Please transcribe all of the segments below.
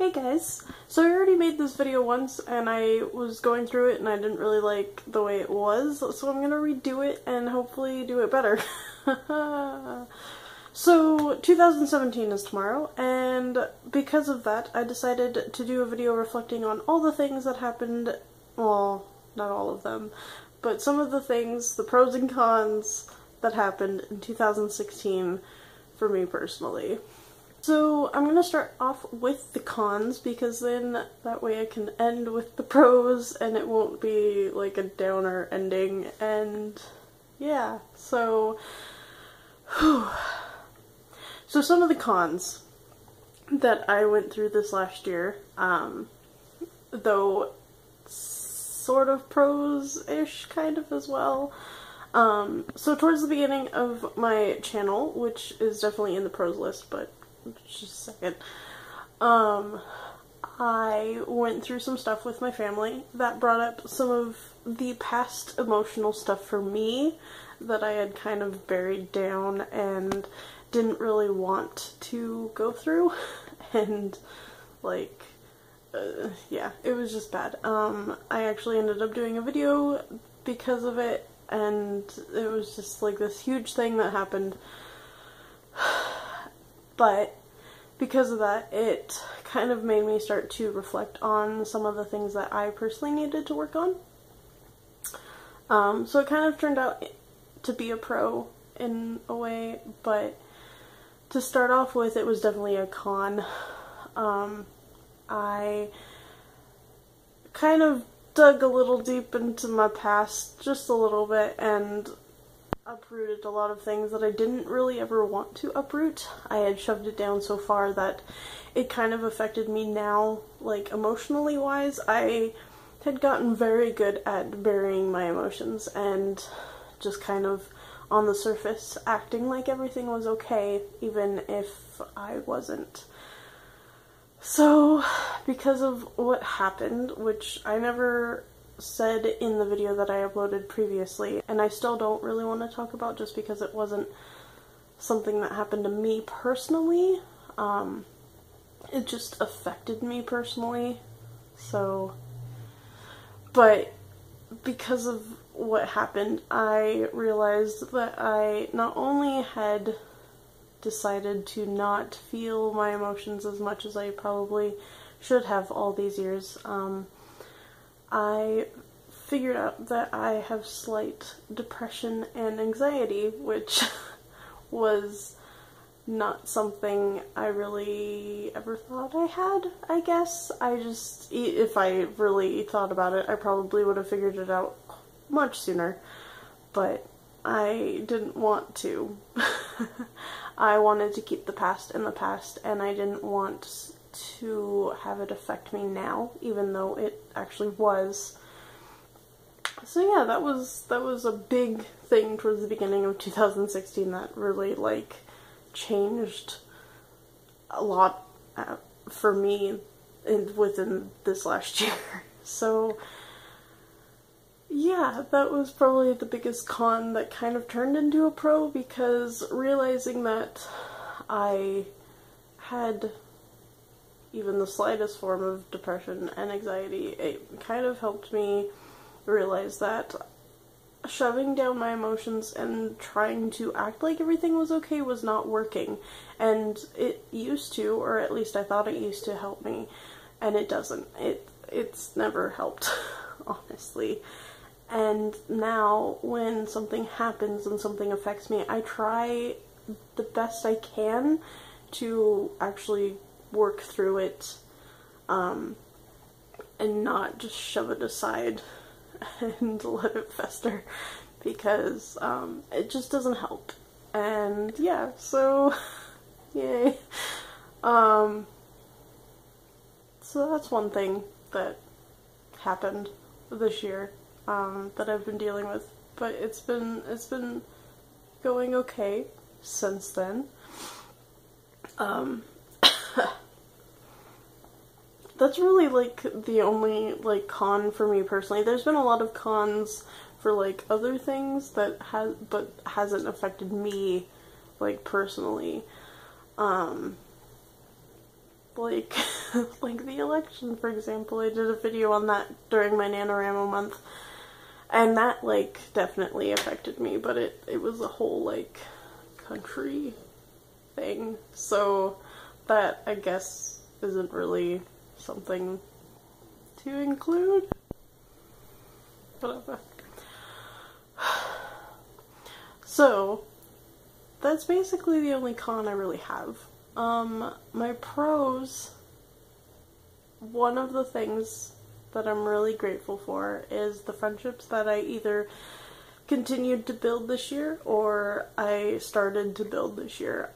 Hey guys! So I already made this video once and I was going through it and I didn't really like the way it was, so I'm gonna redo it and hopefully do it better. So 2017 is tomorrow, and because of that I decided to do a video reflecting on all the things that happened, well, not all of them, but some of the things, the pros and cons that happened in 2016 for me personally. So I'm gonna start off with the cons because then that way I can end with the pros and it won't be like a downer ending, and yeah, so so some of the cons that I went through this last year, though sort of pros-ish kind of as well. So towards the beginning of my channel, which is definitely in the pros list, but just a second, I went through some stuff with my family that brought up some of the past emotional stuff for me that I had kind of buried down and didn't really want to go through, and like, yeah, it was just bad. I actually ended up doing a video because of it, and it was just like this huge thing that happened. But because of that, it kind of made me start to reflect on some of the things that I personally needed to work on. So it kind of turned out to be a pro in a way, but to start off with, it was definitely a con. I kind of dug a little deep into my past, just a little bit, and uprooted a lot of things that I didn't really ever want to uproot. I had shoved it down so far that it kind of affected me now, like emotionally wise. I had gotten very good at burying my emotions and just kind of on the surface acting like everything was okay, even if I wasn't. So because of what happened, which I never said in the video that I uploaded previously, and I still don't really want to talk about just because it wasn't something that happened to me personally, it just affected me personally, so, but because of what happened, I realized that I not only had decided to not feel my emotions as much as I probably should have all these years, I figured out that I have slight depression and anxiety, which was not something I really ever thought I had, I guess. If I really thought about it, I probably would have figured it out much sooner, but I didn't want to. I wanted to keep the past in the past, and I didn't want to have it affect me now, even though it actually was. So yeah, that was a big thing towards the beginning of 2016 that really, like, changed a lot for me within this last year. So yeah, that was probably the biggest con that kind of turned into a pro, because realizing that I had even the slightest form of depression and anxiety, it kind of helped me realize that shoving down my emotions and trying to act like everything was okay was not working. And it used to, or at least I thought it used to, help me, and it doesn't. It's never helped, honestly. And now when something happens and something affects me, I try the best I can to actually work through it, and not just shove it aside and let it fester, because it just doesn't help. And yeah, so yay. So that's one thing that happened this year that I've been dealing with, but it's been going okay since then. That's really, like, the only, like, con for me personally. There's been a lot of cons for, like, other things that hasn't affected me, like, personally. Like, like the election, for example. I did a video on that during my NaNoWriMo month, and that, like, definitely affected me, but it was a whole, like, country thing, so that, I guess, isn't really something to include. Whatever. So, that's basically the only con I really have. My pros, one of the things that I'm really grateful for is the friendships that I either continued to build this year or I started to build this year.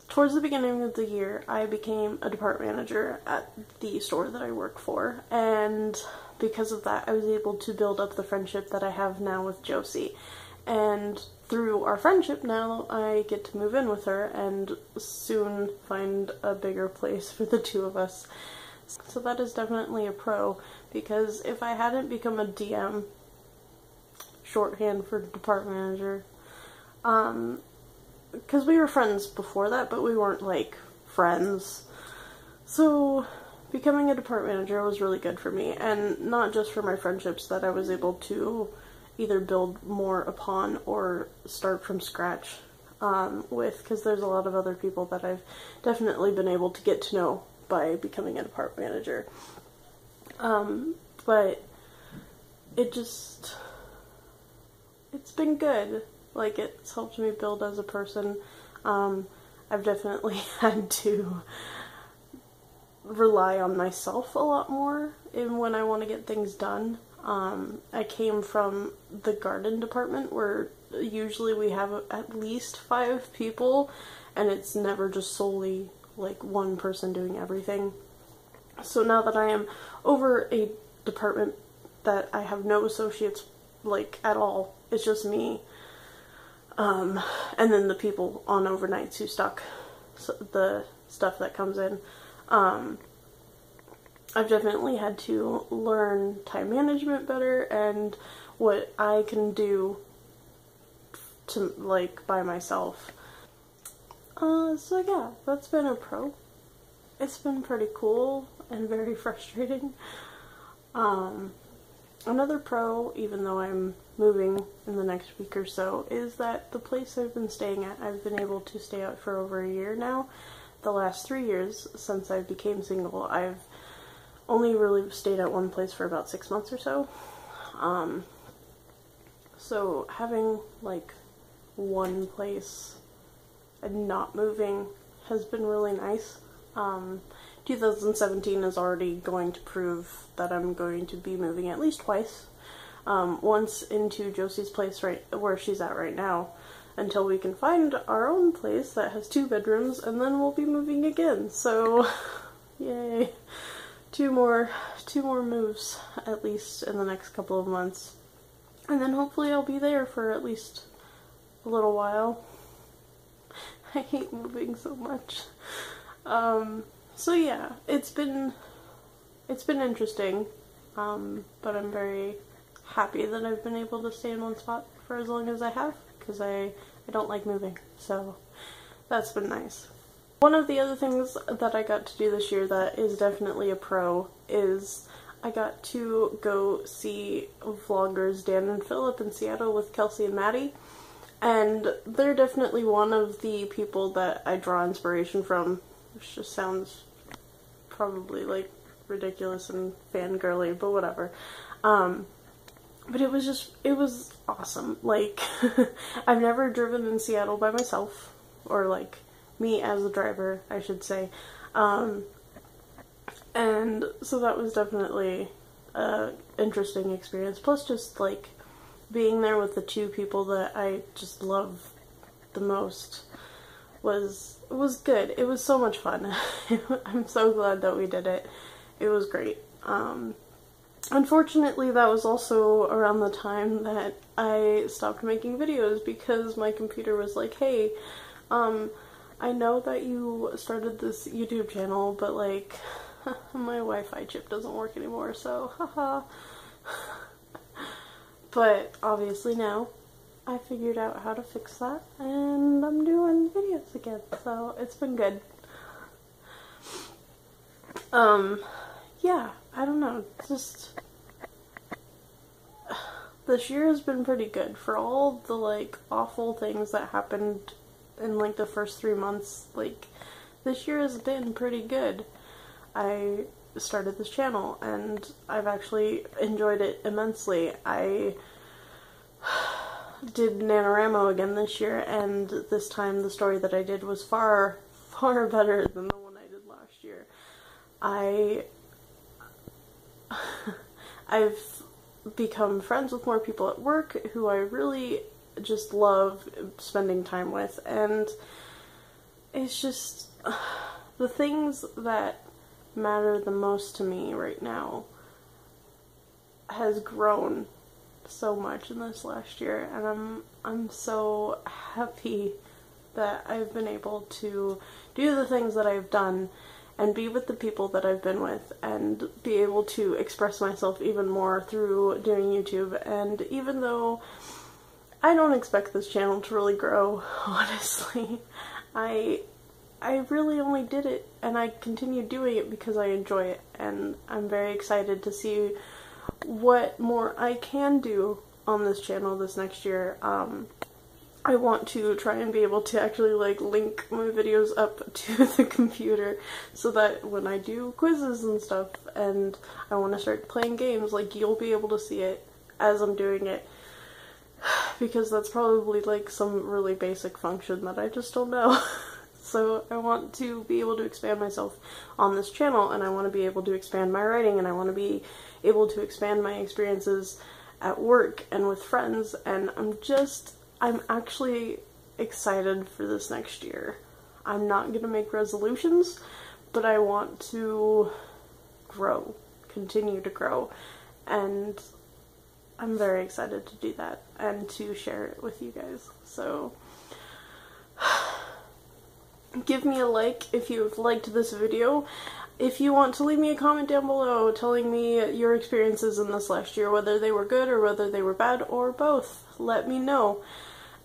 Towards the beginning of the year, I became a department manager at the store that I work for, and because of that, I was able to build up the friendship that I have now with Josie. And through our friendship now, I get to move in with her and soon find a bigger place for the two of us. So that is definitely a pro, because if I hadn't become a DM, shorthand for department manager, because we were friends before that, but we weren't, like, friends. So becoming a department manager was really good for me, and not just for my friendships that I was able to either build more upon or start from scratch with, because there's a lot of other people that I've definitely been able to get to know by becoming a department manager. But it's been good. Like, it's helped me build as a person. I've definitely had to rely on myself a lot more when I want to get things done. I came from the garden department where usually we have at least 5 people, and it's never just solely like one person doing everything. So now that I am over a department that I have no associates, like, at all, it's just me, and then the people on overnights who stock the stuff that comes in. I've definitely had to learn time management better and what I can do to, like, by myself. So yeah, that's been a pro. It's been pretty cool and very frustrating. Another pro, even though I'm moving in the next week or so, is that the place I've been staying at, I've been able to stay at for over a year now. The last 3 years since I became single, I've only really stayed at one place for about 6 months or so. So having, like, one place and not moving has been really nice. 2017 is already going to prove that I'm going to be moving at least twice. Once into Josie's place right where she's at right now, until we can find our own place that has 2 bedrooms, and then we'll be moving again. So, yay. Two more moves, at least in the next couple of months. And then hopefully I'll be there for at least a little while. I hate moving so much. So yeah, it's been interesting, but I'm very happy that I've been able to stay in one spot for as long as I have, because I don't like moving, so that's been nice. One of the other things that I got to do this year that is definitely a pro is I got to go see vloggers Dan and Philip in Seattle with Kelsey and Maddie, and they're definitely one of the people that I draw inspiration from, which just sounds probably, like, ridiculous and fangirly, but whatever. But it was awesome. Like, I've never driven in Seattle by myself, or, like, me as a driver, I should say. And so that was definitely an interesting experience. Plus just, like, being there with the 2 people that I just love the most was good. It was so much fun. I'm so glad that we did it. It was great. Unfortunately, that was also around the time that I stopped making videos because my computer was like, hey, I know that you started this YouTube channel, but, like, my Wi-Fi chip doesn't work anymore, so haha. But obviously now I figured out how to fix that, and I'm doing videos again, so it's been good. Yeah, I don't know, just this year has been pretty good for all the, like, awful things that happened in, like, the first 3 months. Like, this year has been pretty good. I started this channel, and I've actually enjoyed it immensely. I did NaNoWriMo again this year, and this time the story that I did was far, far better than the one I did last year. I've become friends with more people at work who I really just love spending time with, and it's just the things that matter the most to me right now has grown so much in this last year, and I'm so happy that I've been able to do the things that I've done and be with the people that I've been with and be able to express myself even more through doing YouTube. And even though I don't expect this channel to really grow, honestly, I really only did it, and I continue doing it because I enjoy it, and I'm very excited to see what more I can do on this channel this next year. I want to try and be able to actually, like, link my videos up to the computer so that when I do quizzes and stuff and I want to start playing games, like, you'll be able to see it as I'm doing it, because that's probably, like, some really basic function that I just don't know. So I want to be able to expand myself on this channel, and I want to be able to expand my writing, and I want to be able to expand my experiences at work and with friends, and I'm actually excited for this next year. I'm not going to make resolutions, but I want to grow, continue to grow, and I'm very excited to do that and to share it with you guys. So give me a like if you've liked this video. If you want to leave me a comment down below telling me your experiences in this last year, whether they were good or whether they were bad or both, let me know.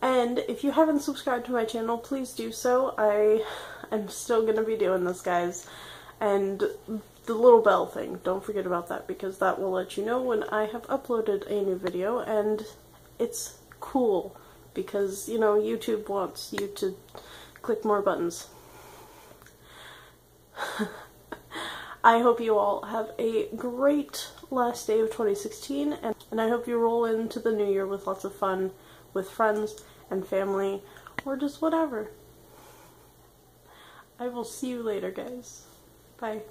And if you haven't subscribed to my channel, please do so. I am still going to be doing this, guys. And the little bell thing, don't forget about that, because that will let you know when I have uploaded a new video, and it's cool because, you know, YouTube wants you to click more buttons. I hope you all have a great last day of 2016, and I hope you roll into the new year with lots of fun with friends and family, or just whatever. I will see you later, guys. Bye.